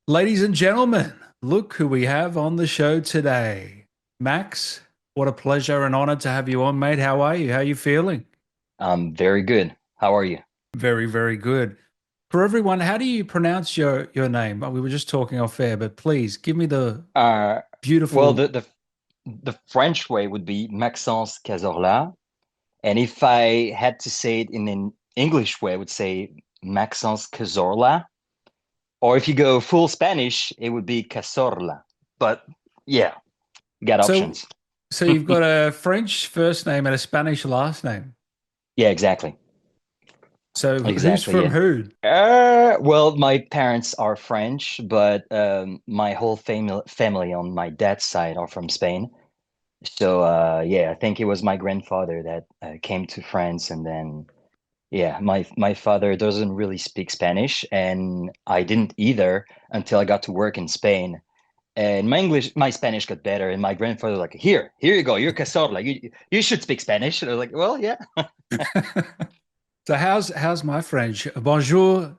Ladies and gentlemen, look who we have on the show today. Max, what a pleasure and honor to have you on, mate. How are you? How are you feeling? Very good. How are you? Very, very good. For everyone, how do you pronounce your name? We were just talking off air, but please give me the Uh, well, beautiful. the French way would be Maxence Cazorla, and if I had to say it in an English way, I would say Maxence Cazorla. Or if you go full Spanish, it would be Cazorla. But yeah, you got So, options. so you've got a French first name and a Spanish last name. Yeah, exactly. So who's Exactly. from Yeah. who? Well, my parents are French, but my whole family on my dad's side are from Spain. So yeah, I think it was my grandfather that came to France, and then yeah, my father doesn't really speak Spanish, and I didn't either until I got to work in Spain. And my Spanish got better, and my grandfather was like, here you go, you're Cazorla, you should speak Spanish. And I was like, well, yeah. So how's my French? Bonjour,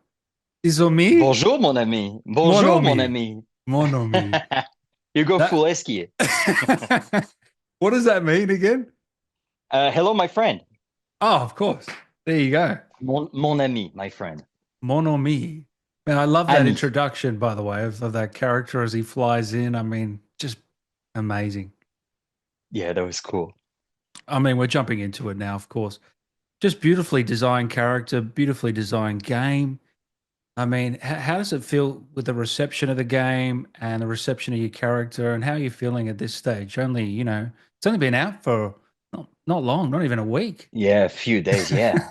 is ami, Bonjour, mon ami. mon Bonjour, mon ami, ami. mon ami. You go full That Esquie. what does that mean again? Hello, my friend. Oh, of course. There you go. Mon ami, my friend. Mon ami. Man, I love that Ami. introduction, by the way, of that character as he flies in. I mean, just amazing. Yeah, that was cool. I mean, we're jumping into it now, of course. Just beautifully designed character, beautifully designed game. I mean, how does it feel with the reception of the game and the reception of your character, and how are you feeling at this stage? It's only been out for not long, not even a week. Yeah, a few days. Yeah.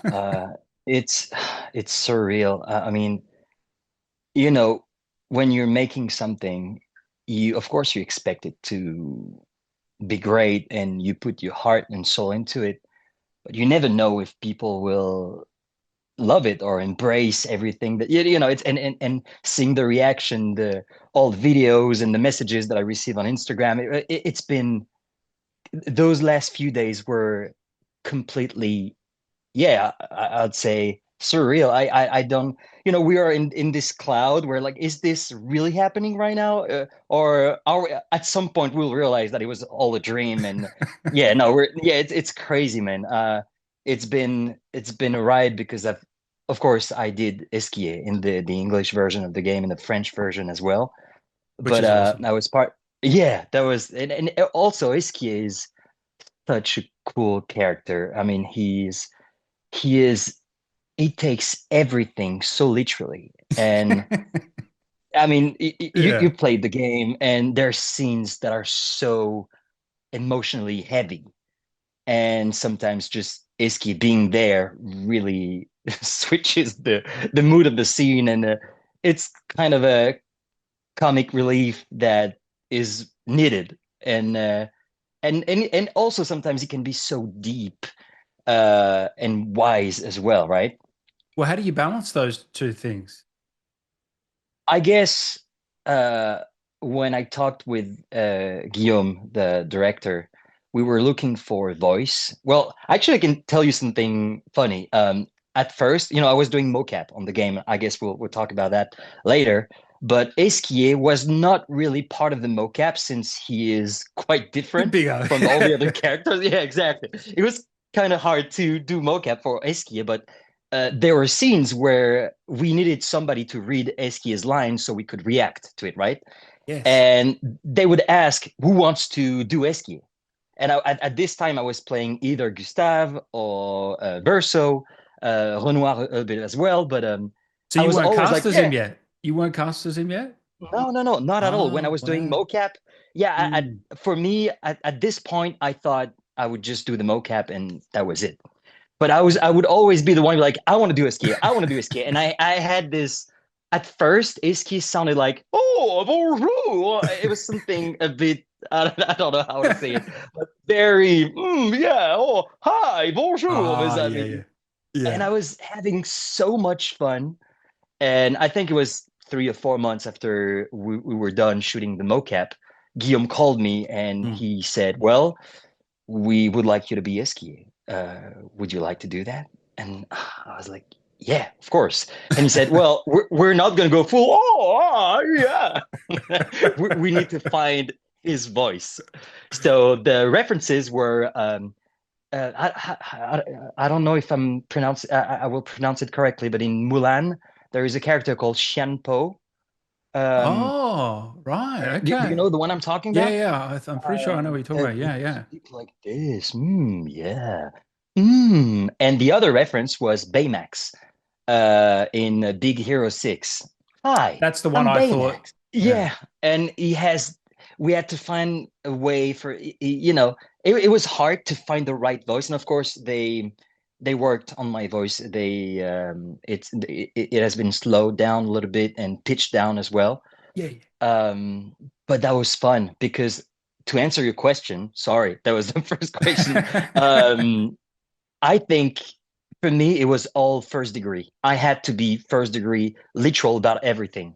It's it's surreal. I mean, you know, when you're making something, of course you expect it to be great and you put your heart and soul into it, but you never know if people will love it or embrace everything that it's and seeing the reaction, the all the videos and the messages that I receive on Instagram. It's been those last few days were completely, yeah, I'd say surreal. I don't, we are in this cloud where like, is this really happening right now? Or at some point we'll realize that it was all a dream. And yeah, no, it's crazy, man. It's been a ride because of course I did Esquie in the English version of the game and the French version as well. Which But is awesome. I was yeah, that was, and also Esquie is such a cool character. I mean, he is he takes everything so literally. And I mean, you Yeah. played the game, and there's scenes that are so emotionally heavy, and sometimes just Iski being there really switches the mood of the scene, and it's kind of a comic relief that is needed, and also sometimes it can be so deep and wise as well, right? Well, how do you balance those two things? I guess uh, when I talked with Guillaume, the director, we were looking for voice. Well, actually, I can tell you something funny. At first, I was doing mocap on the game. I guess we'll talk about that later. But Esquier was not really part of the mocap since he is quite different Big O. from all the other characters. Yeah, exactly. It was kind of hard to do mocap for Esquier, but there were scenes where we needed somebody to read Esquier's lines so we could react to it, right? Yes. And they would ask, who wants to do Esquier? And at this time, I was playing either Gustave or Verso, Renoir a little bit as well. But So I you was weren't always cast like, as him yeah, yet? You weren't cast as him yet? no, no, no, not at all. When I Oh, was doing wow. mocap, yeah, Mm. for me, at this point, I thought I would just do the mocap and that was it. But I would always be the one like, I want to do a ski. I want to do a ski. And I had this at first, Esquisse sounded like, oh, bonjour. It was something a bit, I don't know how to say it, but very, yeah, oh, hi, bonjour, mes Ah, yeah, amis. yeah. And Yeah. I was having so much fun. And I think it was 3 or 4 months after we were done shooting the mocap, Guillaume called me and Mm. he said, well, we would like you to be Esquire. Would you like to do that? And I was like, yeah, of course. And he said, well, we're not going to go full. Oh, yeah. We need to find his voice. So the references were, I don't know if I will pronounce it correctly, but in Mulan, there is a character called Xianpo. Um, Oh, right. do you Okay. know the one I'm talking Yeah, about? yeah. I'm pretty sure I know what you're talking That about. he Yeah, used to yeah. speak like this. Yeah. And the other reference was Baymax in Big Hero 6. Hi, That's the one I'm I thought. Baymax. Yeah. Yeah. And we had to find a way for, it was hard to find the right voice. And of course, they worked on my voice. It has been slowed down a little bit and pitched down as well. Yeah. Um, but that was fun because to answer your question, sorry, that was the first question. Um, I think for me, it was all first degree. I had to be first degree literal about everything.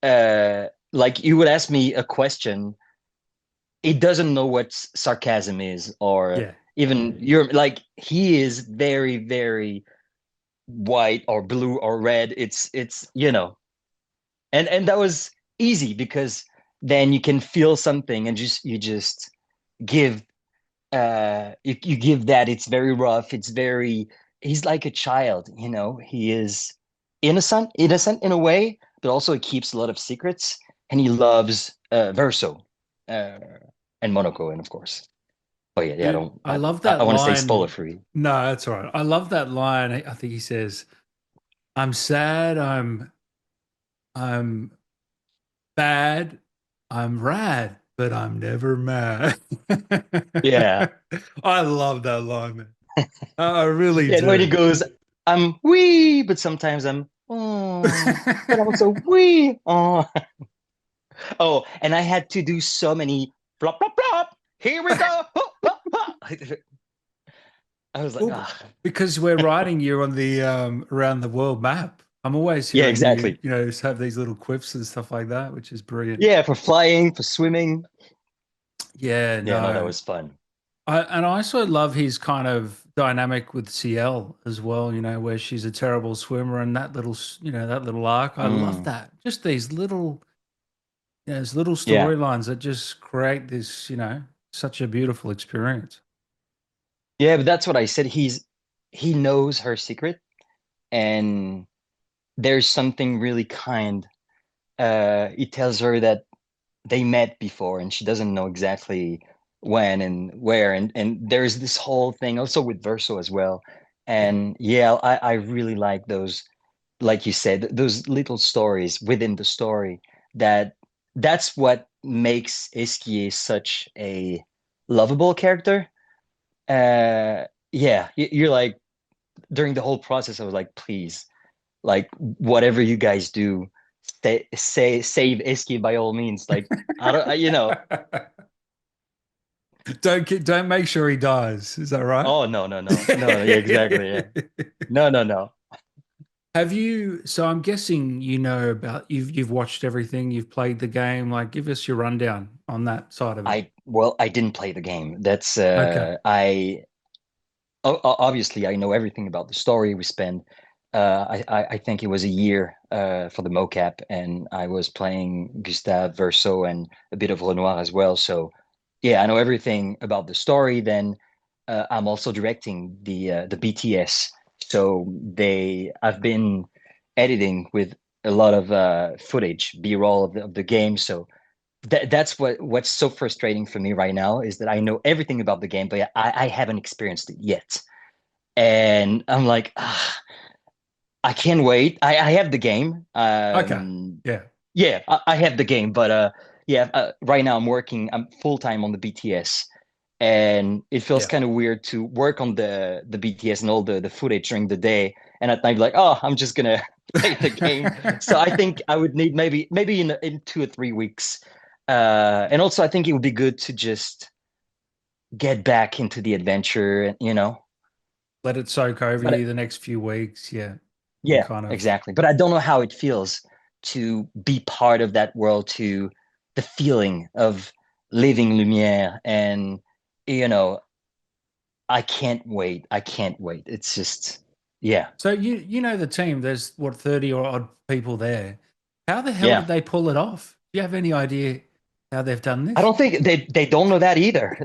Like you would ask me a question, it doesn't know what sarcasm is, or Yeah. even you're like, he is very, very white or blue or red. And that was easy because then you can feel something and you just give you give that. It's very rough, it's very, he's like a child, he is innocent in a way, but also he keeps a lot of secrets, and he loves Verso, uh and Monaco, and of course, oh yeah, yeah, I Dude, don't I love I that want to say spoiler line. free. No, that's all right. I love that line. I think he says, "I'm sad, I'm bad, I'm rad, but I'm never mad." Yeah. I love that line, man. I really Yeah, and when he do. goes, I'm wee, but sometimes I'm oh, but I'm also wee oh. Oh, and I had to do so many flop, flop, flop. Here we go. I was like, Well, ah, because we're writing you on the around the world map. I'm always yeah, hearing you, exactly. just have these little quips and stuff like that, which is brilliant. Yeah, for flying, for swimming. Yeah, Yeah, no, that no. was fun. And I also love his kind of dynamic with CL as well, where she's a terrible swimmer and that little, that little arc. I love Mm, that. Just these little yeah. storylines that just create this, such a beautiful experience. Yeah, but that's what I said. He knows her secret, and there's something really kind. He tells her that they met before and she doesn't know exactly when and where, and there's this whole thing also with Verso as well. Yeah. And yeah, I really like those, like you said, those little stories within the story, that's what makes Esquie such a lovable character. Yeah, you're like, during the whole process I was like, please, like, whatever you guys do, save Esquie by all means. Like, I don't Don't make sure he dies. Is that right? oh, no, no, no, no, yeah, exactly, yeah, no, no, no. Have you, so I'm guessing you've watched everything, you've played the game, like give us your rundown on that side of it. I didn't play the game. That's Okay. obviously I know everything about the story. We spent I think it was a year for the mocap, and I was playing Gustave, Verso, and a bit of Renoir as well. So yeah, I know everything about the story. Then I'm also directing the BTS. So I've been editing with a lot of footage, B-roll of the game. So that's what's so frustrating for me right now, is that I know everything about the game, but I haven't experienced it yet. And I'm like, I can't wait. I have the game. Okay. Yeah. Yeah, I have the game, but yeah, right now I'm full time on the BTS, and it feels Yeah. kind of weird to work on the BTS and all the footage during the day, and at night be like, oh, I'm just gonna play the game. So I think I would need maybe in 2 or 3 weeks, and also I think it would be good to just get back into the adventure, Let it soak over But you the next few weeks. Yeah. And yeah, kind of, exactly. But I don't know how it feels to be part of that world, to the feeling of living Lumiere. And, you know, I can't wait. I can't wait. It's just, Yeah, So you know the team. There's what 30 or odd people there. How the hell yeah. did they pull it off? Do you have any idea how they've done I this? don't think they don't know that either.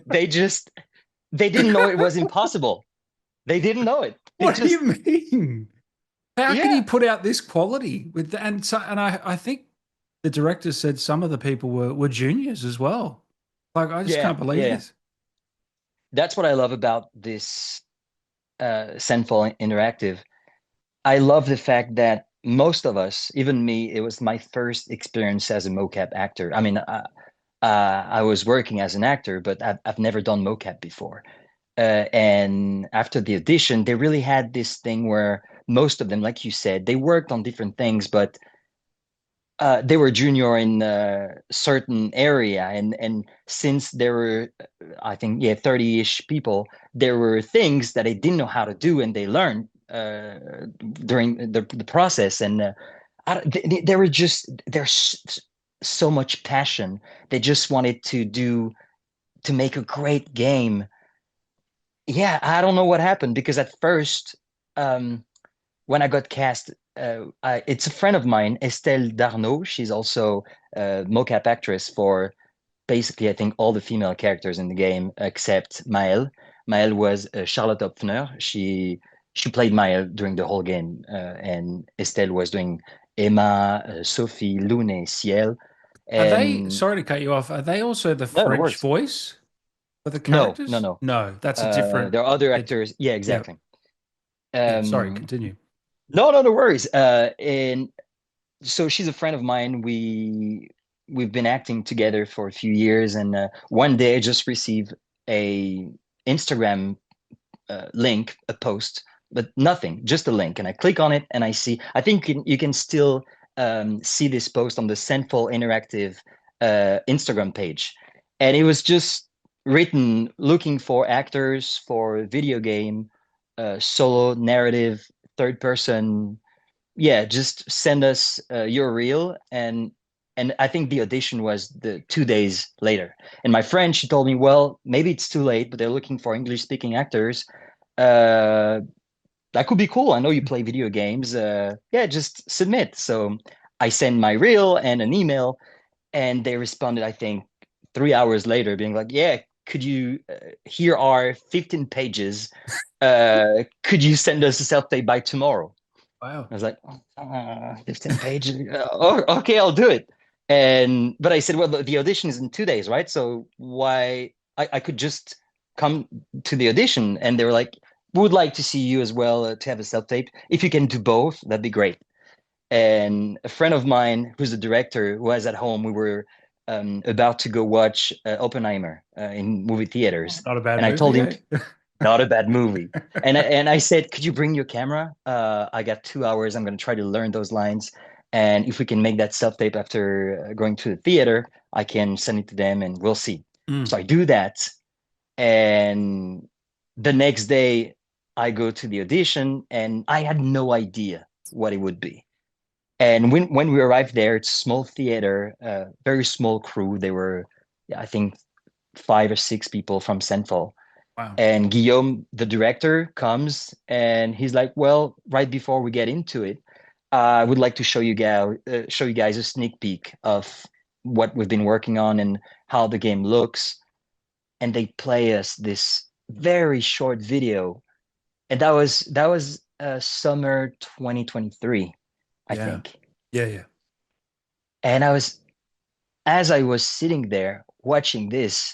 They just they didn't know it was impossible. They didn't know it. They What do you just mean? How can you yeah, put out this quality with and I think the director said some of the people were juniors as well. Like I just yeah, can't believe yeah. this. That's what I love about this Senful Interactive. I love the fact that most of us, even me, it was my first experience as a mocap actor. I mean, I was working as an actor, but I've never done mocap before. And after the audition, they really had this thing where most of them, like you said, they worked on different things, but they were junior in a certain area, and since there were, I think, yeah, 30-ish people, there were things that they didn't know how to do, and they learned during the process, and they were just there's so much passion. They just wanted to make a great game. Yeah, I don't know what happened because at first, um, when I got cast, it's a friend of mine, Estelle Darnaud. She's also a mocap actress for basically, I think, all the female characters in the game except Maëlle. Maëlle was Charlotte Opfner. She played Maëlle during the whole game, and Estelle was doing Emma, Sophie, Lune, Ciel. Are they, And sorry to cut you off, are they also the no, no French worries. voice for the No, no, characters? no. No, that's a different There are other it actors. Yeah, yeah, exactly. yeah, sorry, Um, continue. no, no, no worries. And so she's a friend of mine. We've been acting together for a few years, and one day I just received a Instagram link, a post, but nothing, just a link, and I click on it, and I see. I think you can still see this post on the Central Interactive Instagram page, and it was just written looking for actors for video game, solo narrative, third person, yeah, just send us your reel, and I think the audition was the 2 days later. And my friend, she told me, well, maybe it's too late, but they're looking for English speaking actors. Uh, that could be cool. I know you play video games. Yeah, just submit. So I sent my reel and an email, and they responded, I think, 3 hours later, being like, yeah, could you? Here are 15 pages. Could you send us a self tape by tomorrow? Wow. I was like, 15 pages. Oh, okay, I'll do it. And but I said, well, the audition is in 2 days, right? So why I could just come to the audition, and they were like, we would like to see you as well to have a self tape. If you can do both, that'd be great. And a friend of mine who's a director who was at home, we were about to go watch Oppenheimer in movie theaters, Not a bad and I told movie, him eh? not a bad movie. And I said, could you bring your camera? I got 2 hours. I'm going to try to learn those lines. And if we can make that self tape after going to the theater, I can send it to them and we'll see. So Mm. I do that. And the next day, I go to the audition and I had no idea what it would be. And when we arrived there, it's a small theater, very small crew. They were, yeah, I think, 5 or 6 people from Central, Wow. and Guillaume, the director, comes and he's like, "Well, right before we get into it, I would like to show you guys a sneak peek of what we've been working on and how the game looks." And they play us this very short video, and that was summer 2023, I Yeah. think. Yeah, yeah. And as I was sitting there watching this,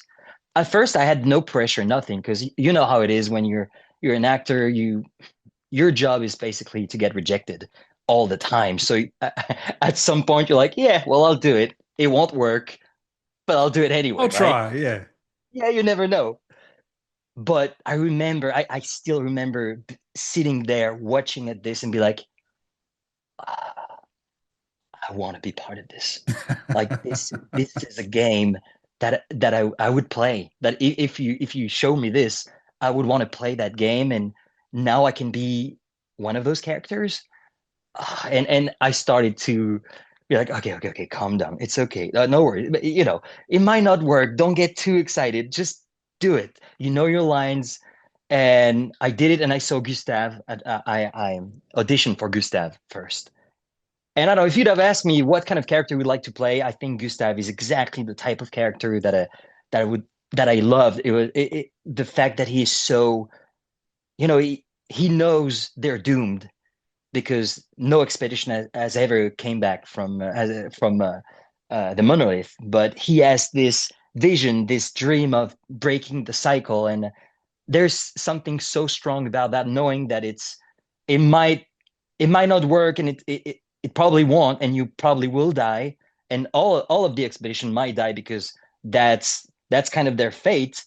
at first I had no pressure, nothing, because you know how it is when you're an actor, your job is basically to get rejected all the time. So at some point you're like, yeah, well, I'll do it. It won't work, but I'll do it I'll anyway, right? try, yeah. Yeah, you never know. But I remember, I still remember sitting there watching at this and be like, ah, I want to be part of this. Like this is a game that I would play. That if you show me this, I would want to play that game, and now I can be one of those characters. And I started to be like, okay, okay, okay, calm down. It's okay. No worries. But, it might not work. Don't get too excited. Just do it. You know your lines. And I did it, and I saw Gustave. I auditioned for Gustave first. And I don't know if you'd have asked me what kind of character we'd like to play. I think Gustave is exactly the type of character that I would that I loved. The fact that he is so, he knows they're doomed because no expedition has ever came back from the monolith, but he has this vision, this dream of breaking the cycle, and there's something so strong about that, knowing that it might it might not work, and it probably won't, and you probably will die, and all of the expedition might die because that's kind of their fate.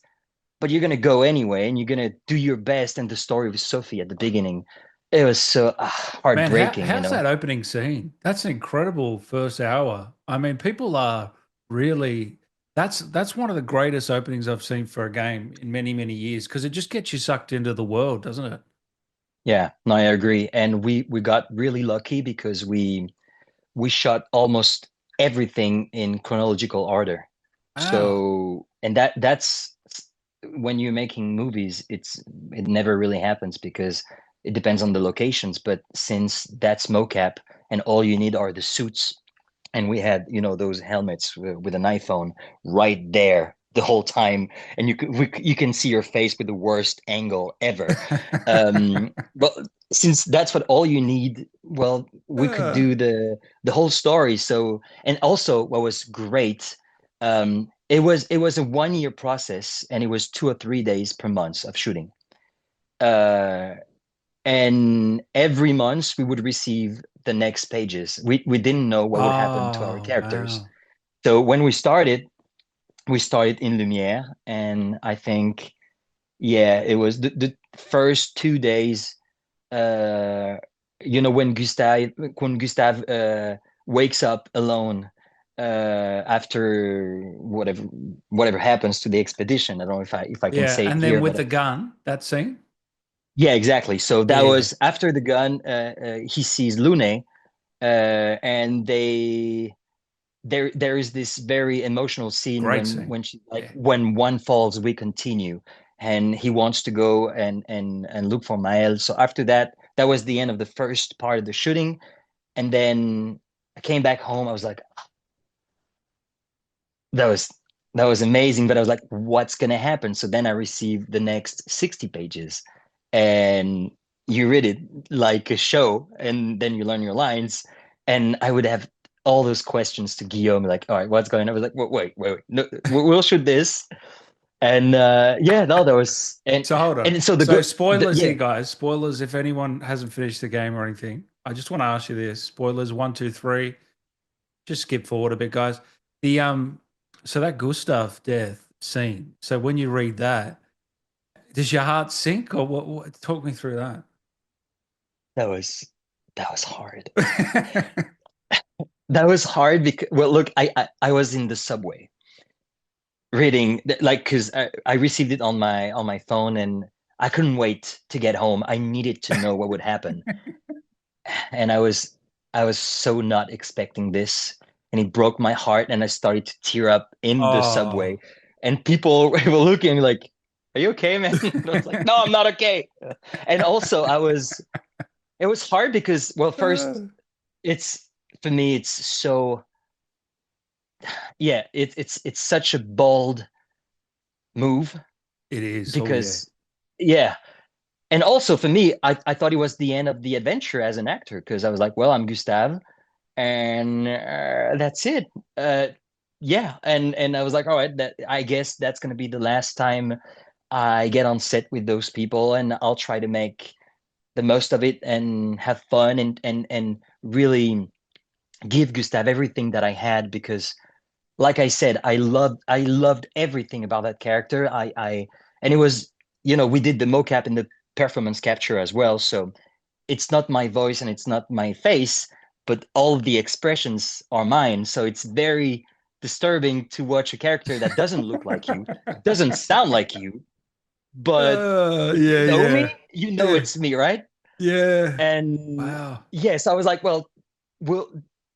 But you're gonna go anyway, and you're gonna do your best. And the story with Sophie at the beginning, it was so Man, heartbreaking, you how's know. that opening scene? That's an incredible first hour. I mean, people are really that's one of the greatest openings I've seen for a game in many, many years because it just gets you sucked into the world, doesn't it? Yeah, no, I agree. And we got really lucky because we shot almost everything in chronological order. Wow. So, and that's when you're making movies, it never really happens because it depends on the locations. But since that's mocap and all you need are the suits, and we had, those helmets with an iPhone right there the whole time, and you can see your face with the worst angle ever. But since that's what all you need, well, we could Uh, do the whole story. So, and also what was great, it was a 1 year process, and it was 2 or 3 days per month of shooting. Uh, and every month we would receive the next pages. We didn't know what would happen to our oh, characters. wow. So when we started in Lumiere, and I think, yeah, it was the first 2 days. Uh, when Gustave wakes up alone after whatever happens to the expedition. I don't know if I can Yeah, say it and then here, with but the gun, that scene. yeah, exactly. So that Yeah, was after the gun. He sees Lune, and there is this very emotional scene great when scene. she's like, Yeah. when one falls, we continue, and he wants to go and look for Mael. So after that, that was the end of the first part of the shooting, and then I came back home. I was like, that was that was amazing, but I was like, what's gonna happen? So then I received the next 60 pages, and you read it like a show, and then you learn your lines. And I would have all those questions to Guillaume, like, all right, what's going on? I was like, wait, no, we'll shoot this. And yeah, no, there was, So hold on. and so the So good, spoilers yeah, here, guys. Spoilers if anyone hasn't finished the game or anything. I just want to ask you this. Spoilers one, two, three. Just skip forward a bit, guys. The so that Gustav death scene. So when you read that, does your heart sink or what talk me through that was that was hard. that? That was hard because, well, look, I was in the subway reading, like, because I received it on my phone, and I couldn't wait to get home. I needed to know what would happen, and I was so not expecting this, and it broke my heart, and I started to tear up in the subway, Oh. and people were looking at me like, "Are you okay, man?" And I was like, "No, I'm not okay." And also, it was hard because, well, first, it's for me, it's so, yeah, it's such a bold move It is. Oh yeah. because, yeah. And also for me, I thought it was the end of the adventure as an actor, because I was like, well, I'm Gustave, and that's it. Uh, yeah, and I was like, all right, that I guess that's gonna be the last time I get on set with those people, and I'll try to make the most of it and have fun, and really give Gustave everything that I had, because, like I said, I loved everything about that character. And it was, we did the mocap and the performance capture as well. So it's not my voice and it's not my face, but all of the expressions are mine. So it's very disturbing to watch a character that doesn't look like you, doesn't sound like you, but if you Yeah, know yeah. me, you know Yeah. it's me, right? Yeah. And Wow. yes, I was like, well, we'll,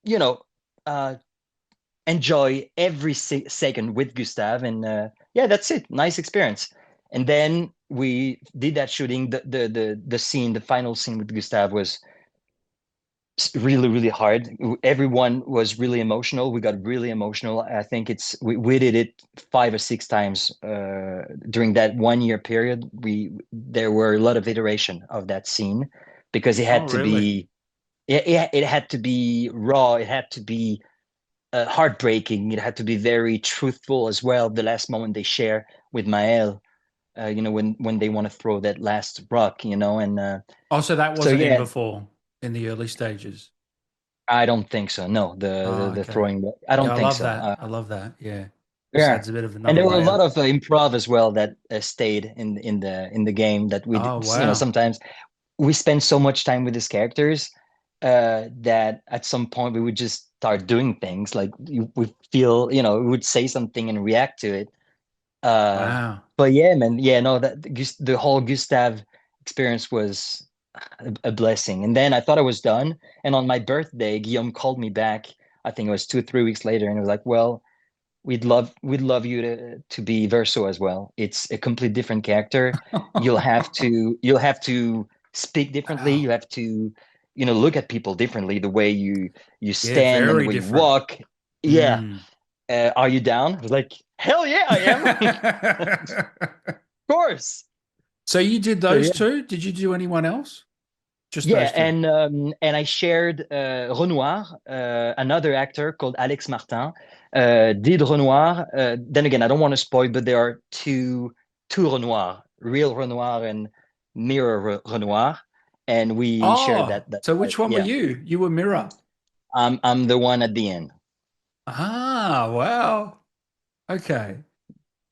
you know, uh, enjoy every second with Gustave, and yeah, that's it. Nice experience. And then we did that shooting. The scene, the final scene with Gustave was really, really hard. Everyone was really emotional. We got really emotional. I think we did it 5 or 6 times during that 1 year period. There were a lot of iteration of that scene because it Oh, had to really? be it had to be raw. It had to be heartbreaking. It had to be very truthful as well. The last moment they share with Maël, when they want to throw that last rock, and Oh, so that so wasn't in yeah, before in the early stages. I don't think so. No, Oh, the okay. throwing, I Yeah, don't I think love so. that. I love that. Yeah. Just Yeah, adds a bit of and another there were a layer. lot of improv as well that stayed in the game that Oh, wow. sometimes we spend so much time with these characters that at some point we would just start doing things like we feel, we would say something and react to it. Wow. But yeah, man, yeah, no, the whole Gustave experience was a blessing. And then I thought I was done. And on my birthday, Guillaume called me back. I think it was 2 or 3 weeks later, and it was like, "Well, we'd love you to be Verso as well. It's a complete different character. You'll have to speak differently. Wow. You have to, look at people differently. The way you Yeah, stand and the very way you different. walk. Yeah. Mm. Are you down?" I was like, "Hell yeah, I am." Of course. So you did So those yeah. two? Did you do anyone else? Just Yeah, those two. and I shared Renoir, another actor called Alex Martin, did Renoir. Then again, I don't want to spoil, but there are two Renoir, real Renoir and mirror Renoir, and we shared Oh, that so part. which one were Yeah, you? You were Mirror. I'm the one at the end. Ah, wow. Okay.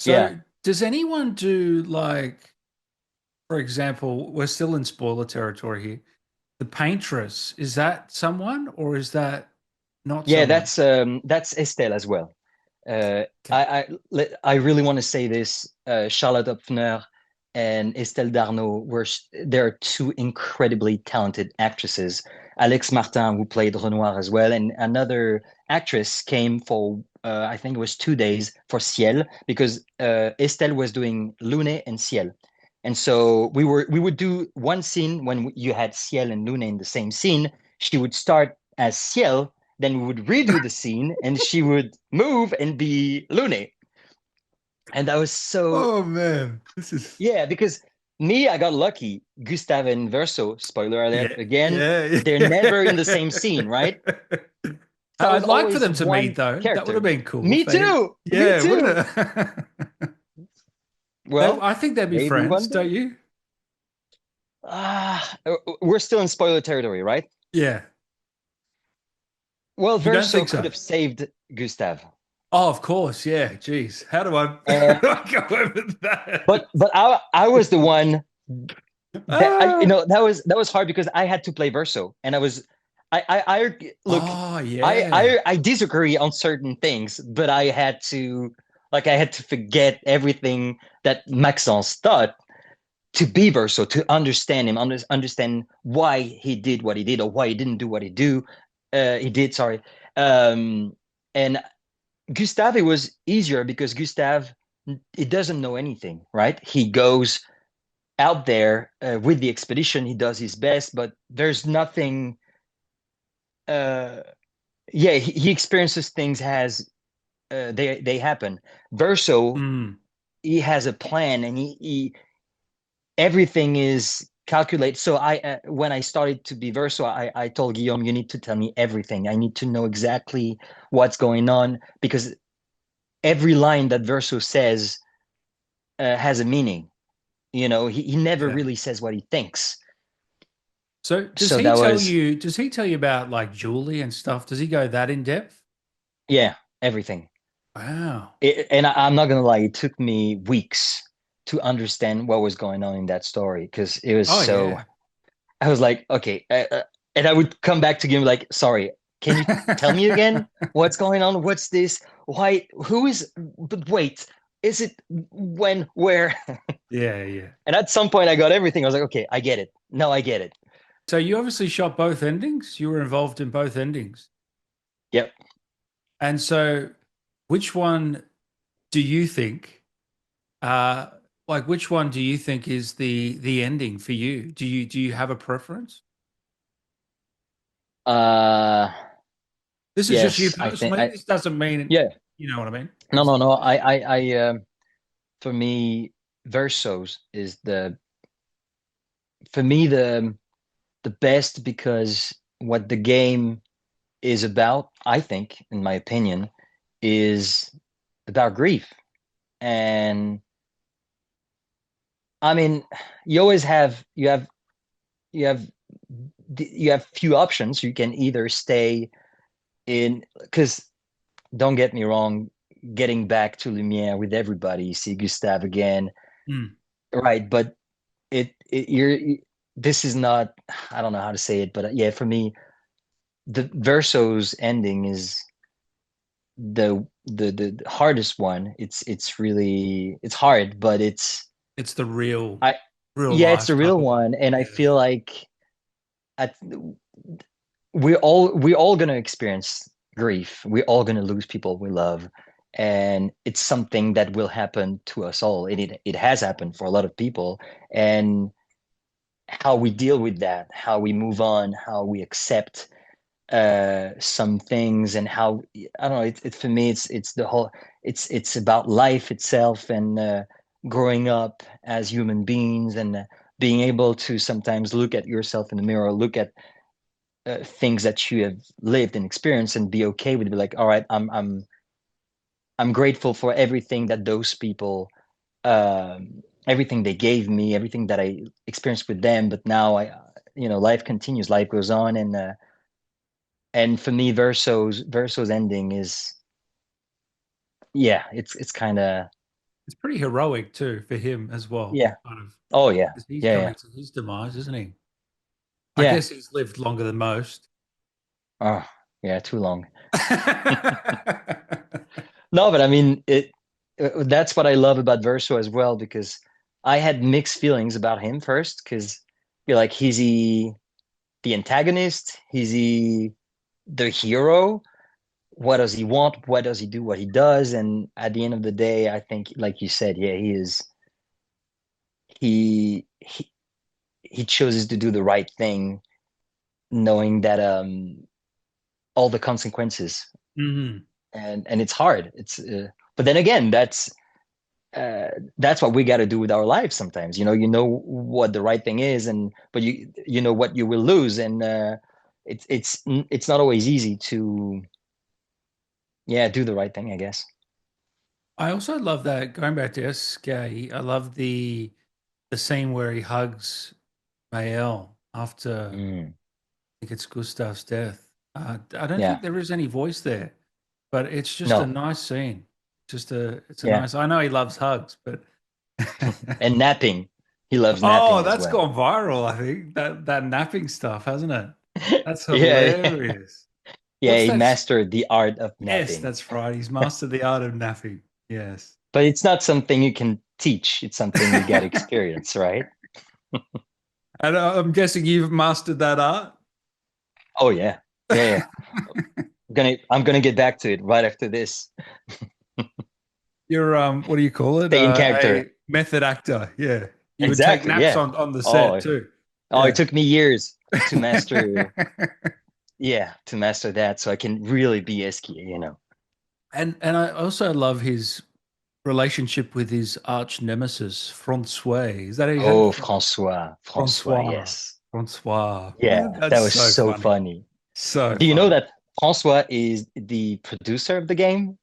Yeah, So does anyone do like, for example, we're still in spoiler territory here. The Paintress, is that someone or is that not yeah, someone? that's Estelle as well. Okay. I really want to say this. Charlotte Opfner and Estelle Darnaud they're two incredibly talented actresses. Alex Martin, who played Renoir as well, and another actress came for I think it was 2 days for Ciel because Estelle was doing Lune and Ciel. And so we would do one scene when you had Ciel and Lune in the same scene. She would start as Ciel, then we would redo the scene and she would move and be Lune. And that was so, Oh man, this is yeah, because I got lucky. Gustave and Verso, spoiler alert yeah, again, yeah, they're never in the same scene, right? yeah. So I was I'd like for always them to meet one though. That would have character. been cool if Me they, too. Me yeah, wouldn't too. it? Well, I think they'd be maybe friends, one don't day. you? Ah, we're still in spoiler territory, right? Yeah. Well, You don't Verso think could so? have saved Gustave. Oh, of course. Yeah. Jeez. How do I, And go over that? but I was the one Ah. that was hard because I had to play Verso, and I look, Oh, yeah. I disagree on certain things, but I had to forget everything that Maxence thought to be Verso, to understand him, understand why he did what he did or why he didn't do what he did. Sorry, and Gustave, it was easier because Gustave, he doesn't know anything, right? He goes out there with the expedition. He does his best, but there's nothing. Uh, yeah, he experiences things as they happen. Verso, Mm. he has a plan, and he everything is calculated. So when I started to be Verso, I told Guillaume, you need to tell me everything. I need to know exactly what's going on because every line that Verso says has a meaning. He never Yeah. really says what he thinks. So So that was, does he tell you about like Julie and stuff? Does he go that in depth? yeah, everything. Wow. And I'm not gonna lie, it took me weeks to understand what was going on in that story because it was Oh, so. yeah. I was like, okay, and I would come back to him like, sorry, can you tell me again what's going on? What's this? Why? Who is? But wait, is it when? Where? Yeah, yeah. And at some point, I got everything. I was like, okay, I get it. Now I get it. So you obviously shot both endings. You were involved in both endings. Yep. And so which one do you think? Uh, Like, which one do you think is the ending for you? Do you have a preference? Uh, This is just you yes, I think personally. This doesn't mean yeah. you know what I mean. No, It's no, no. just For me, Versos is for me the best because what the game is about, I think, in my opinion, is about grief. And I mean, you always have you have you have few options. You can either stay in, because don't get me wrong, getting back to Lumiere with everybody, see Gustave again, Mm. right? But you're this is not, I don't know how to say it, but yeah, for me, the Verso's ending is the hardest one. It's really it's hard, but It's the I real yeah, it's life the type real of one. one, and I Yeah. feel like at we're all gonna experience grief. We're all gonna lose people we love, and it's something that will happen to us all. It has happened for a lot of people, and how we deal with that, how we move on, how we accept some things, and how I don't know. It for me, it's the whole. It's about life itself and growing up as human beings and being able to sometimes look at yourself in the mirror, look at things that you have lived and experienced, and be okay with it. Be like, all right, I'm grateful for everything that those people, everything they gave me, everything that I experienced with them. But now life continues, life goes on, and for me, Verso's ending is, yeah, it's kind of, It's pretty heroic too for him as well. yeah, Kind of, oh yeah, because he's yeah, yeah, coming to his demise, isn't he? I yeah. guess he's lived longer than most. Oh yeah, too long. No, but I mean it. That's what I love about Verso as well, because I had mixed feelings about him first, because you're like, is he the antagonist? Is he the hero? What does he want? What does he do? What he does? And at the end of the day, I think, like you said, yeah, he is. He he he chooses to do the right thing, knowing that all the consequences, Mhm. and it's hard. It's but then again, uh, that's what we got to do with our lives sometimes. You know what the right thing is, and but you know what you will lose, and it's not always easy to, yeah, do the right thing, I guess. I also love that going back to Esquie, I love the scene where he hugs Mael after I Mm, think it's Gustave's death. I don't yeah, think there is any voice there, but it's just a no, nice scene. It's a yeah, nice. I know he loves hugs, but and napping. He loves oh, napping as that's well. gone viral. I think that napping stuff, hasn't it? That's Yeah, yeah, hilarious. yeah. What's He that? mastered the art of Yes, napping, that's right. He's mastered the art of napping. Yes. but it's not something you can teach. It's something you got to experience, right? And I'm guessing you've mastered that art. Oh yeah, yeah, yeah. I'm gonna get back to it right after this. You're what do you call it? Stay in A character. method actor. Yeah. You would take Exactly. naps Yeah. on the set Oh, too. oh, it Yeah. took me years to master, yeah, to master that, so I can really be Esquie. And I also love his relationship with his arch nemesis, Francois. Is that how you have Oh, Francois, Francois? yes. Francois. Yeah, that That's was so so funny. funny. So Do you know funny. that Francois is the producer of the game?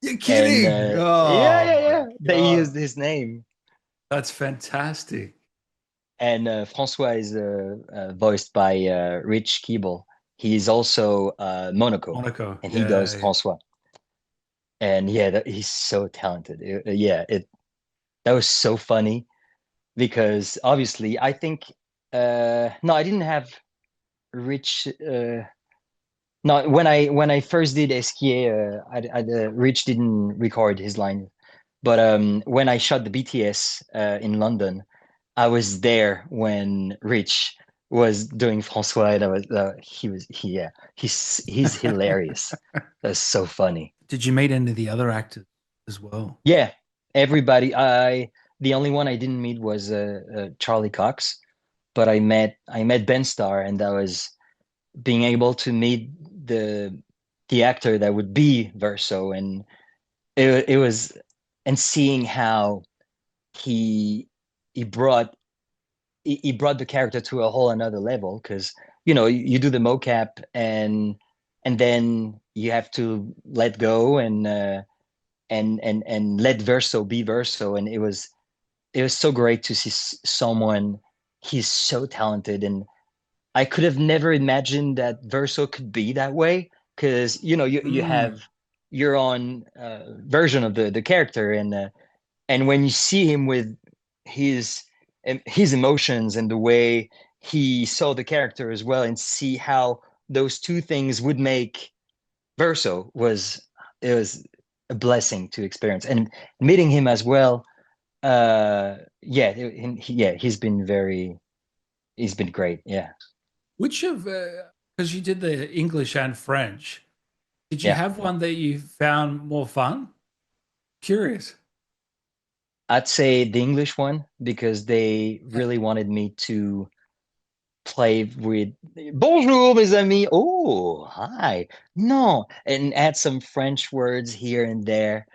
You're And kidding. yeah, Oh yeah, my yeah, they used God. his name. That's fantastic. And Francois is voiced by Rich Keeble. He is also Monaco, Monaco. and he Yeah, does yeah. Francois. And yeah, he's so talented. Yeah, that was so funny, because obviously I think no, I didn't have Rich. No, when I first did Esquier, Rich didn't record his line. But when I shot the BTS in London, I was there when Rich was doing Francois. And I was yeah, he's hilarious. That's so funny. Did you meet any of the other actors as well? Yeah, everybody. I The only one I didn't meet was Charlie Cox, but I met Ben Starr, and that was being able to meet the actor that would be Verso, and it was and seeing how he he brought he brought the character to a whole another level because you do the mocap and then you have to let go and let Verso be Verso, and it was so great to see someone. He's so talented, and I could have never imagined that Verso could be that way because you have Mm. your own version of the character, and when you see him with his his emotions and the way he saw the character as well, and see how those two things would make Verso was a blessing to experience, and meeting him as well. Yeah, yeah, he's been great. Yeah, Which of, because you did the English and French, did you yeah. have one that you found more fun? Curious. I'd say the English one because they really wanted me to play with bonjour mes amis, oh hi, no, and add some French words here and there.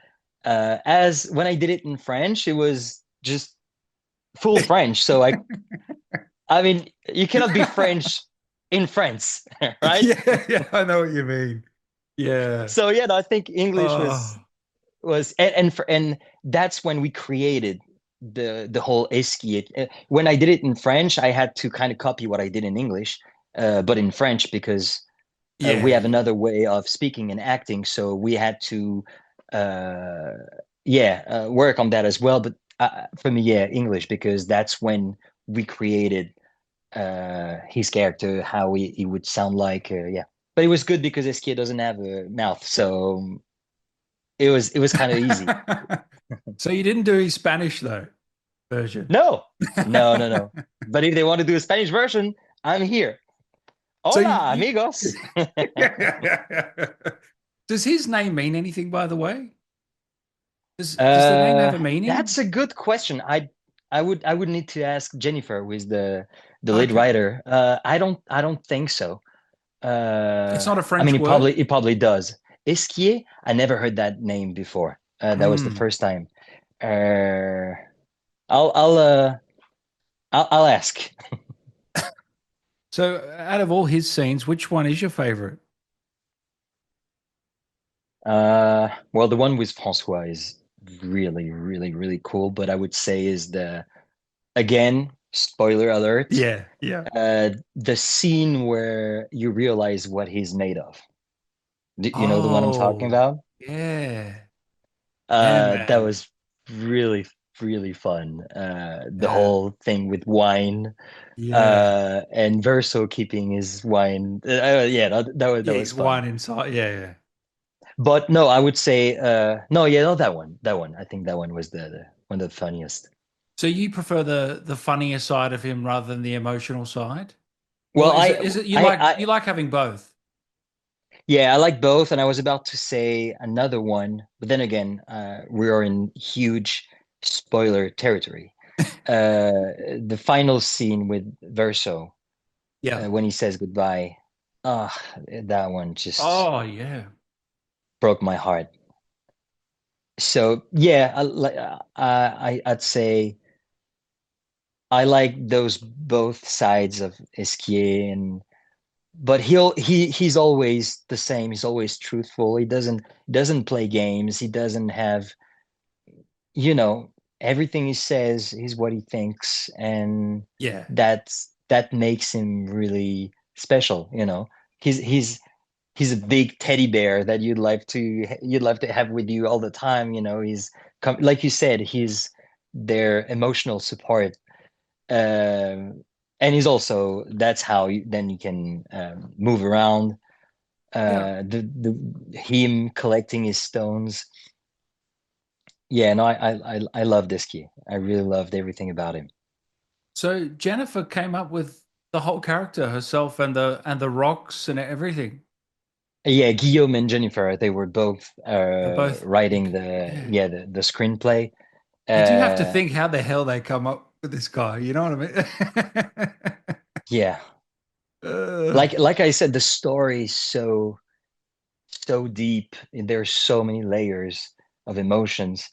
As when I did it in French, it was just full French. So I mean, you cannot be French in France, right? Yeah, yeah, I know what you mean. Yeah. So yeah, no, I think English was Oh, was and that's when we created the whole esquie. When I did it in French, I had to kind of copy what I did in English, but in French because we yeah. have another way of speaking and acting, so we had to uh, yeah, work on that as well. But for me, yeah, English because that's when we created his character, how he would sound like. Yeah, but it was good because Esquire doesn't have a mouth, so it was kind of easy. So you didn't do his Spanish though version. No, no, no, no. But if they want to do a Spanish version, I'm here. So Hola, amigos. does his name mean anything, by the way? Does the name have a That's meaning? a good question. I would need to ask Jennifer, who is the lead Okay. writer. I don't think so. It's not a I mean, French it word? probably it probably does. Esquier, I never heard that name before. That was the Hmm. first time. Uh, I'll I'll uh I'll ask. So out of all his scenes, which one is your favorite? Well, the one with Francois is really, really, really cool. But I would say is again, spoiler alert, Yeah, yeah. the scene where you realize what he's made of. Do you know the one I'm talking Oh, about? yeah. Yeah, That man. was really, really fun. The Yeah. whole thing with wine, Yeah. and Verso keeping his wine. Yeah, that was Yeah, fun. wine inside. Yeah, yeah. But no, I would say no, yeah, no, that one. That one. I think that one was the one of the funniest. So you prefer the funnier side of him rather than the emotional side? Well, Or is it you like having both? yeah, I like both, and I was about to say another one, but then again, we are in huge spoiler territory. The final scene with Verso, Yeah. when he says goodbye, ah, that one just Oh, yeah. broke my heart. So yeah, I'd say I like those both sides of Esquier, and but he's always the same. He's always truthful. He doesn't play games. He doesn't have, you know, everything he says is what he thinks, and Yeah. that makes him really special. He's a big teddy bear that you'd love to have with you all the time. He's like you said, he's their emotional support. And he's also that's how then you can move around. Yeah. The him collecting his stones. Yeah, no, I love this key. I really loved everything about him. So Jennifer came up with the whole character herself and the rocks and everything. Yeah, Guillaume and Jennifer, they were both They're both writing the yeah. yeah the screenplay. You do have to Uh, think how the hell they come up with this guy. You know what I mean? yeah, Uh, like I said, the story is so deep. There's so many layers of emotions.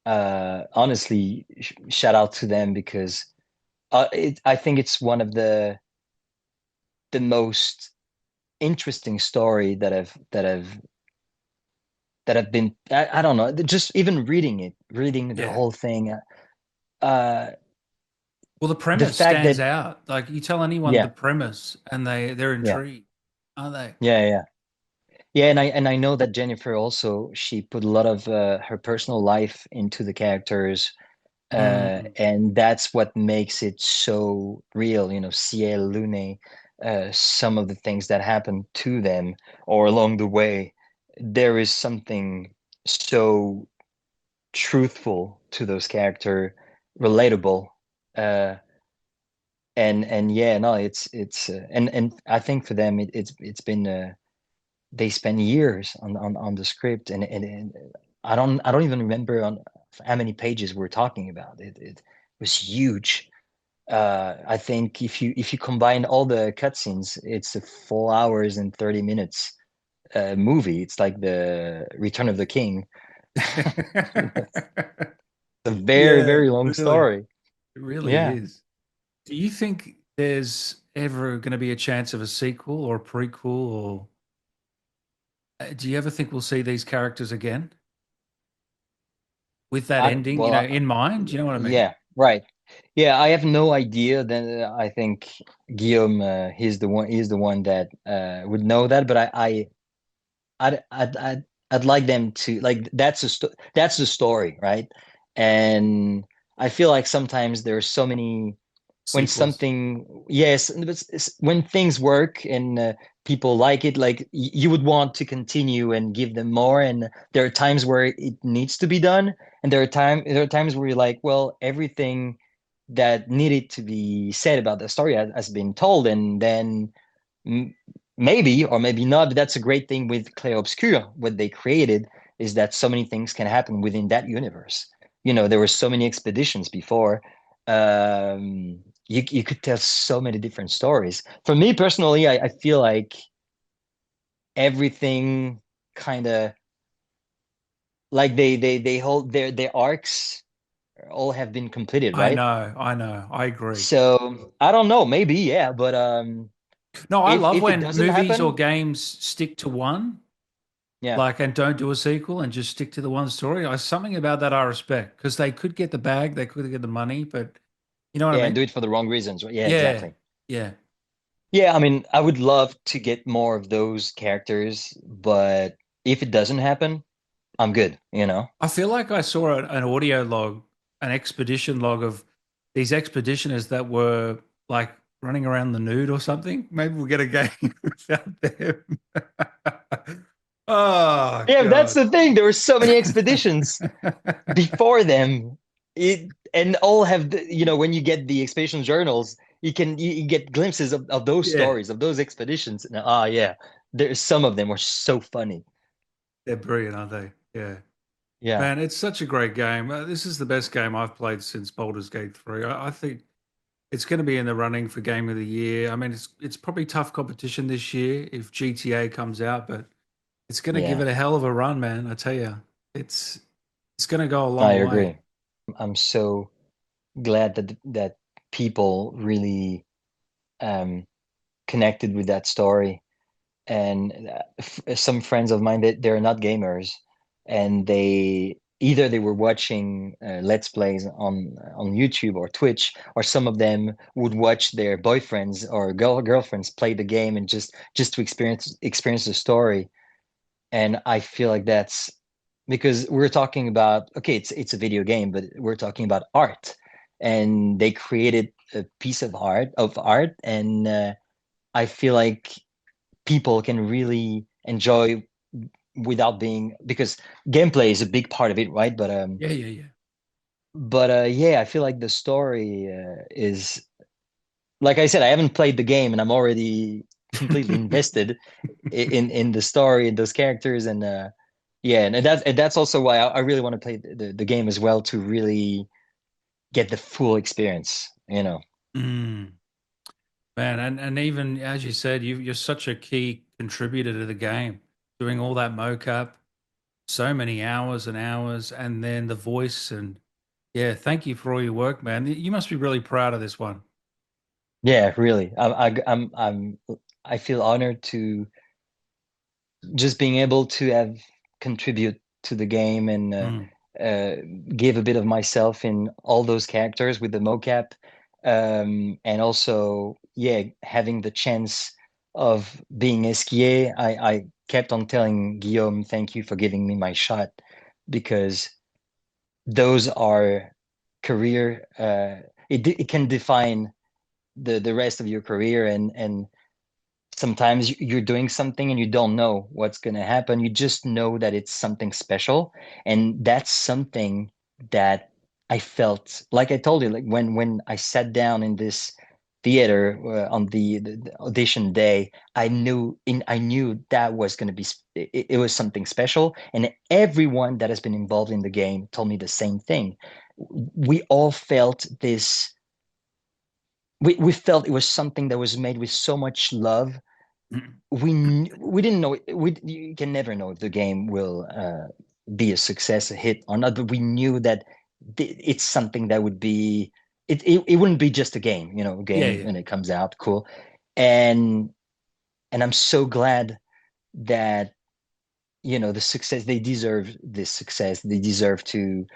Honestly, shout out to them because I think it's one of the most interesting story that I've been. I don't know, just even reading the yeah. whole thing. Uh, Well, the the premise fact stands that out. Like you tell anyone the yeah, premise, and they're yeah, intrigued, aren't they? yeah, yeah, and I know that Jennifer also she put a lot of her personal life into the characters, Mm. and that's what makes it so real. Ciel, Lune, some of the things that happen to them or along the way, there is something so truthful to those character, relatable, uh, and yeah, no, it's and I think for them it's been they spend years on the script and I don't even remember on how many pages we're talking about. It was huge. I think if you combine all the cutscenes, it's a 4 hours and 30 minutes movie. It's like the Return of the King. It's a very, Yeah, very long really. story. It really Yeah. is. Do you think there's ever going to be a chance of a sequel or a prequel, or do you ever think we'll see these characters again with that I ending, well, in mind? Do you know what I mean? yeah, right. Yeah, I have no idea. Then I think Guillaume, he's the one that would know that. But I'd like them to like that's the story, right? And I feel like sometimes there are so many when Sequels. something yes when things work and people like it, like you would want to continue and give them more, and there are times where it needs to be done, and there are times where you're like, well, everything that needed to be said about the story has been told, and then m- maybe or maybe not, but that's a great thing with Clair Obscur. What they created is that so many things can happen within that universe. There were so many expeditions before. You could tell so many different stories. For me personally, I feel like everything kind of like they hold their arcs all have been completed, I right? know, I know, I agree. So I don't know, maybe yeah, but No, I if love if it when doesn't movies or happen, games stick to one, yeah, like, and don't do a sequel and just stick to the one story. I something about that I respect because they could get the bag, they could get the money, but you know what I yeah, and mean? do it for the wrong reasons. Yeah, Yeah, exactly. yeah. Yeah, I mean, I would love to get more of those characters, but if it doesn't happen, I'm good. I feel like I saw an audio log, an expedition log of these expeditioners that were like running around the nude or something. Maybe we'll get a game without them. Oh Yeah, that's God. the thing. There were so many expeditions before them. And all have when you get the expedition journals, you get glimpses of those Yeah, stories, of those expeditions. And yeah, there's some of them were so funny. they're brilliant, aren't they? Yeah. Yeah. Man, it's such a great game. This is the best game I've played since Baldur's Gate 3. I think it's going to be in the running for Game of the Year. I mean, it's probably tough competition this year if GTA comes out, but it's going to give Yeah, it a hell of a run, man. I tell you, it's it's going to go a I long way. agree. I'm so glad that people really um connected with that story. And some friends of mine that they're not gamers, and they were watching let's plays on YouTube or Twitch, or some of them would watch their boyfriends or girlfriends play the game, and just to experience the story. And I feel like that's because we're talking about, okay, it's a video game, but we're talking about art, and they created a piece of art, and I feel like people can really enjoy without being, because gameplay is a big part of it, right? But Yeah, yeah, yeah. yeah, I feel like the story is, like I said, I haven't played the game, and I'm already completely invested in the story and those characters, and Yeah, and that's also why I really want to play the game as well to really get the full experience, you know. Mm. Man, and even as you said, you're such a key contributor to the game, doing all that mocap, so many hours and hours, and then the voice and yeah, thank you for all your work, man. You must be really proud of this one. Yeah, really. I feel honored to just being able to have contribute to the game and Mm. uh, give a bit of myself in all those characters with the mocap, and also yeah, having the chance of being Esquier. I kept on telling Guillaume, thank you for giving me my shot because those are career. It can define the rest of your career and sometimes you're doing something and you don't know what's going to happen. You just know that it's something special. And that's something that I felt, like I told you, like when I sat down in this theater on the audition day, I knew that was going to be it was something special. And everyone that has been involved in the game told me the same thing. We all felt this. We felt it was something that was made with so much love. We didn't know, we you can never know if the game will be a success, a hit or not, but we knew that it's something that would be it wouldn't be just a game, a Yeah, game yeah. when it comes out, cool. And I'm so glad that the success, they deserve this success, they deserve to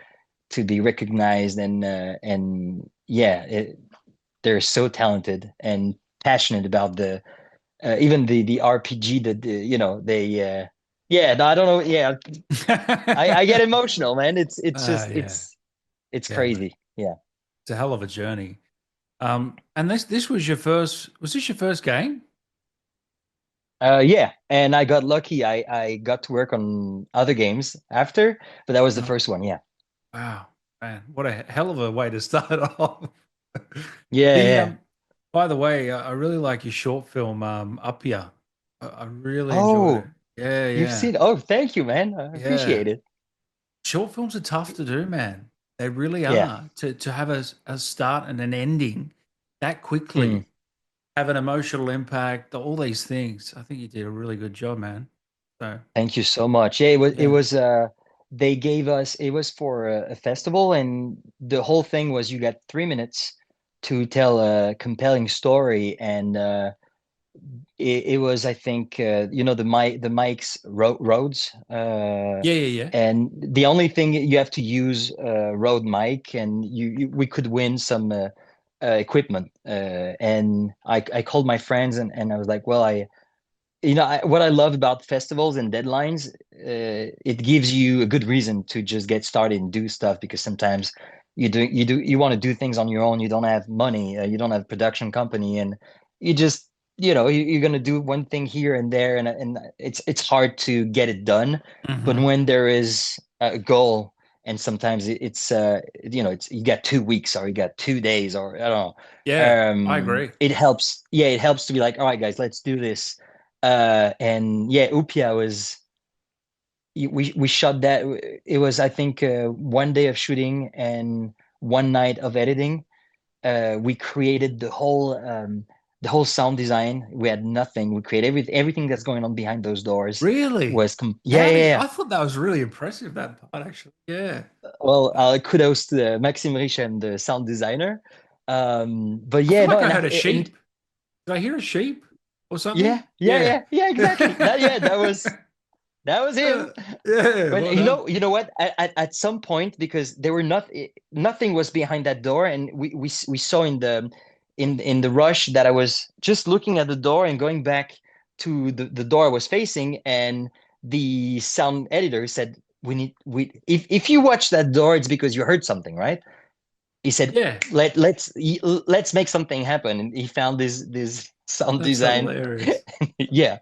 be recognized, and yeah, they're so talented and passionate about even the RPG that they yeah, no, I don't know, yeah, I get emotional, man. It's just Yeah, it's yeah, man. crazy. Yeah. It's a hell of a journey. And this was your first. Was this your first game? Yeah, and I got lucky. I got to work on other games after, but that was the Uh, first one. Yeah. wow, man, what a hell of a way to start off. Yeah, The yeah. by the way, I really like your short film, Upya. I really enjoyed it. Oh, Yeah, you've yeah, seen. Oh, thank you, man. I yeah. appreciate it. Short films are tough to do, man. They really Yeah. are. To have a start and an ending that Mm. quickly, have an emotional impact, all these things. I think you did a really good job, man. So Thank you so much. Yeah, it yeah, was they gave us, it was for a festival, and the whole thing was you got 3 minutes to tell a compelling story. And it was, I think, the mics roads, yeah, yeah, yeah. and the only thing, you have to use Rode mic, and we could win some equipment. And I called my friends, and I was like, well, what I love about festivals and deadlines, it gives you a good reason to just get started and do stuff, because sometimes you want to do things on your own. You don't have money, you don't have production company, and you just you're gonna do one thing here and there, and it's hard to get it done. But Hmm. when there is a goal, and sometimes it's you got 2 weeks, or you got 2 days, or I don't know, Yeah, I agree. it helps. Yeah, it helps to be like, all right, guys, let's do this. And yeah, Upya was, we shot that. It was, I think, one day of shooting and one night of editing. We created the whole sound design. We had nothing. We created everything that's going on behind those doors. Really? Yeah, How yeah, do you, yeah. I thought that was really impressive, that part actually. Yeah. Well, Uh, kudos to Maxime Rich and the sound designer. But I feel yeah, no, like I heard a sheep. Did I hear a sheep or yeah, something? yeah, Yeah. yeah, yeah, exactly. That was him. Yeah, But well done. you know what? At some point, because there were nothing was behind that door, and we saw in the rush that I was just looking at the door and going back to the door I was facing, and the sound editor said, if you watch that door, it's because you heard something, right? He said, Yeah, let's make something happen, and he found this sound that's design. hilarious. Yeah,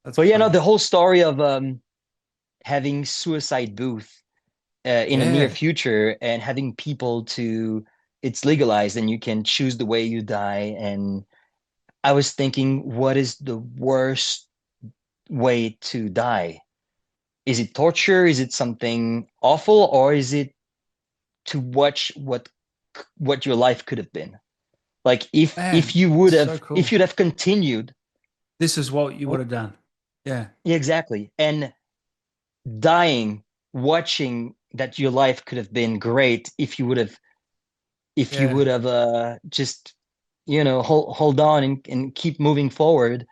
That's but funny. the whole story of having suicide booth in the near Yeah. future, and having people to, it's legalized and you can choose the way you die. And I was thinking, what is the worst way to die? Is it torture? Is it something awful, or is it to watch what your life could have been? Like if Man, you would so have if cool. you'd have continued, This is what you would have done. Yeah. yeah, exactly, and dying watching that your life could have been great if you Yeah. would have just hold on and keep moving forward.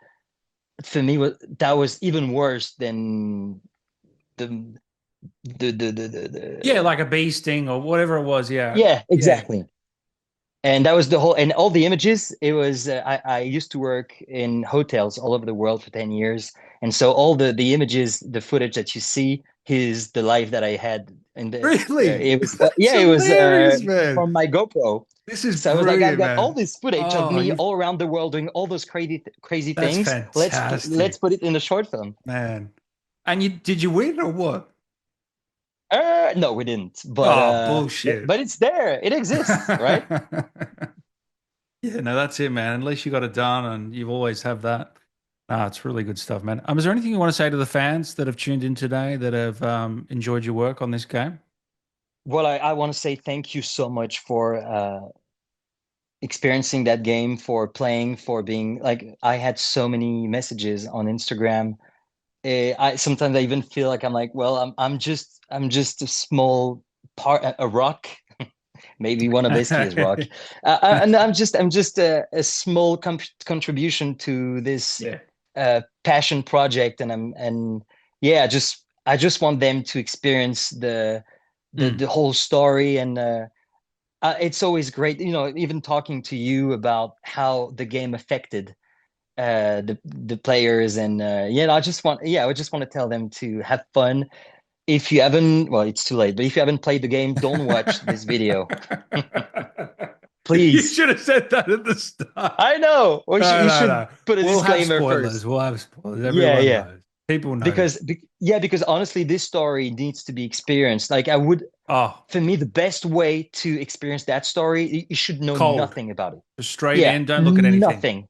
For me, that was even worse than the Yeah, like a bee sting or whatever it was. Yeah. yeah, Yeah. exactly. And that was the whole, and all the images. It was I used to work in hotels all over the world for 10 years, and so all the images, the footage that you see is the life that I had. And Really? it was That's yeah, it was hilarious, man. from my GoPro. This is So I was like, I've brilliant, got all man. this footage of Oh, me you've all around the world doing all those crazy that's things. Let's fantastic, put it in a short film. man. And you did you win or what? No, we didn't, Oh, bullshit. but it's there. It exists, right? Yeah, no, that's it, man. At least you got it done and you always have that. Ah, it's really good stuff, man. Is there anything you want to say to the fans that have tuned in today that have enjoyed your work on this game? Well, I want to say thank you so much for experiencing that game, for playing, for being like, I had so many messages on Instagram. I sometimes I even feel like I'm like, well, I'm just a small part, a rock. Maybe one of Esquie is rock, and I'm just a small contribution to this Yeah. passion project, and yeah, I just want them to experience Mm. the whole story, and it's always great, even talking to you about how the game affected the players, and I just want to tell them to have fun. If you haven't, well, it's too late, but if you haven't played the game, don't watch this video, You please. should have said that at the start. I know. No, You no, should no. put a We'll have disclaimer spoilers. first. We'll have spoilers. Yeah, Everyone yeah. knows. People know. Because honestly, this story needs to be experienced. Like I would, Oh, for me, the best way to experience that story, you should know cold. nothing about it. Just straight Yeah, in. Don't look at anything. nothing. Just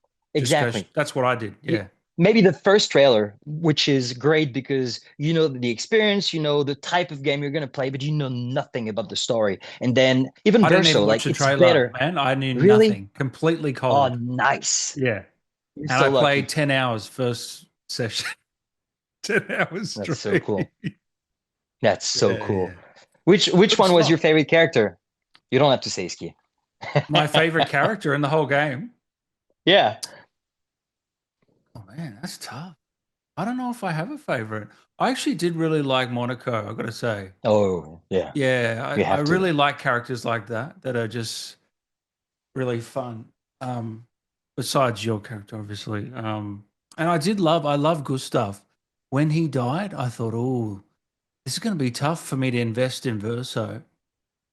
go. Exactly. That's what I did. Y- Yeah. Maybe the first trailer, which is great because you know the experience, you know the type of game you're going to play, but you know nothing about the story. And then even I didn't Verso, even watch like the it's trailer, better. man. I knew Really? nothing. Completely Oh, cold. nice. Yeah. You're And I so played lucky. 10 hours first session. 10 hours That's so straight. cool. That's so Yeah, cool. yeah. Which Good one was your stuff. favorite character? You don't have to say Ski. My favorite character in the whole game. Yeah. Oh man, that's tough. I don't know if I have a favorite. I actually did really like Monaco, I've got to say. Oh, yeah. Yeah, You I have to. really like characters like that are just really fun. Besides your character, obviously. And I love Gustave. When he died, I thought, oh, this is going to be tough for me to invest in Verso,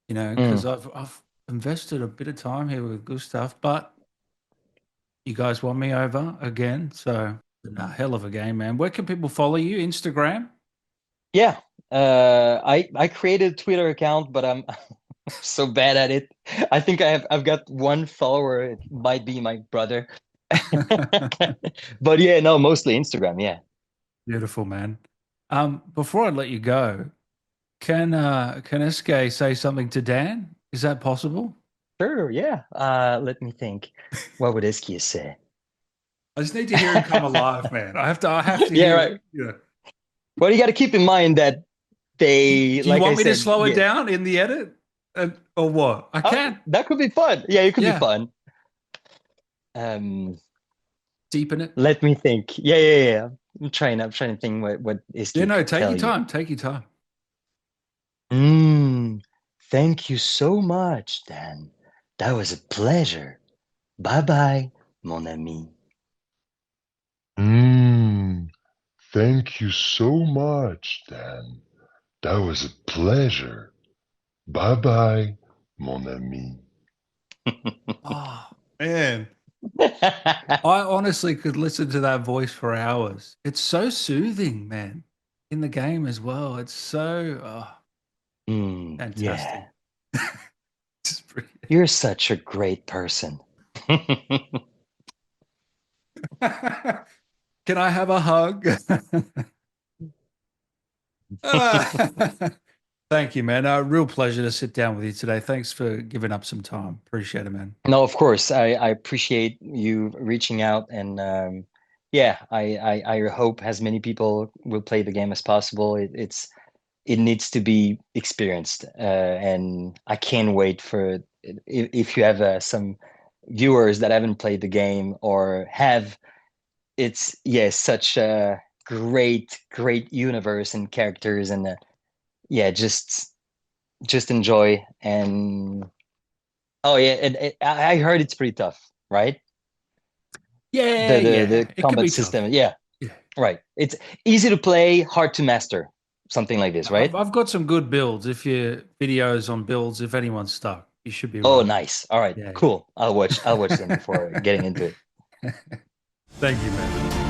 because Mm. I've invested a bit of time here with Gustave, but you guys want me over again, so a hell of a game, man. Where can people follow you? Instagram? Yeah. I created a Twitter account, but I'm so bad at it. I think I've got one follower. It might be my brother. But yeah, no, mostly Instagram. Yeah. Beautiful, man. Before I let you go, can Esque say something to Dan? Is that possible? Sure. Yeah. Let me think. What would Iskia say? I just need to hear him come alive, man. I have to Yeah, hear, right. yeah. Well, you got to keep in mind that they, Do you like I want me to said, slow it yeah. down in the edit? Or what? I Oh, can. that could be fun. Yeah, it could be Yeah. fun. Um, Deepen it. Let me think. Yeah. I'm trying to think what Yeah, Iskia no, could take tell your you. time. Take your time. Mm, Thank you so much, Dan. That was a pleasure. Bye bye, mon ami. Mmm, thank you so much, Dan. That was a pleasure. Bye bye, mon ami. Oh, man. I honestly could listen to that voice for hours. It's so soothing, man, in the game as well. It's so fantastic. Yeah, It's brilliant. you're such a great person. Can I have a hug? Thank you, man. Real pleasure to sit down with you today. Thanks for giving up some time. Appreciate it, man. No, of course. I appreciate you reaching out, and yeah, I hope as many people will play the game as possible. It needs to be experienced, and I can't wait for if you have some viewers that haven't played the game or have. It's such a great universe and characters, and yeah, just enjoy. And oh yeah, I heard it's pretty tough, right? Yeah, The yeah. It can combat be tough. system, yeah, Yeah. right. It's easy to play, hard to master, something like this, right? I've got some good builds. If your videos on builds, if anyone's stuck, you should be Oh, right. nice. All right, Yeah, cool. I'll watch them before getting into it. Thank you, man.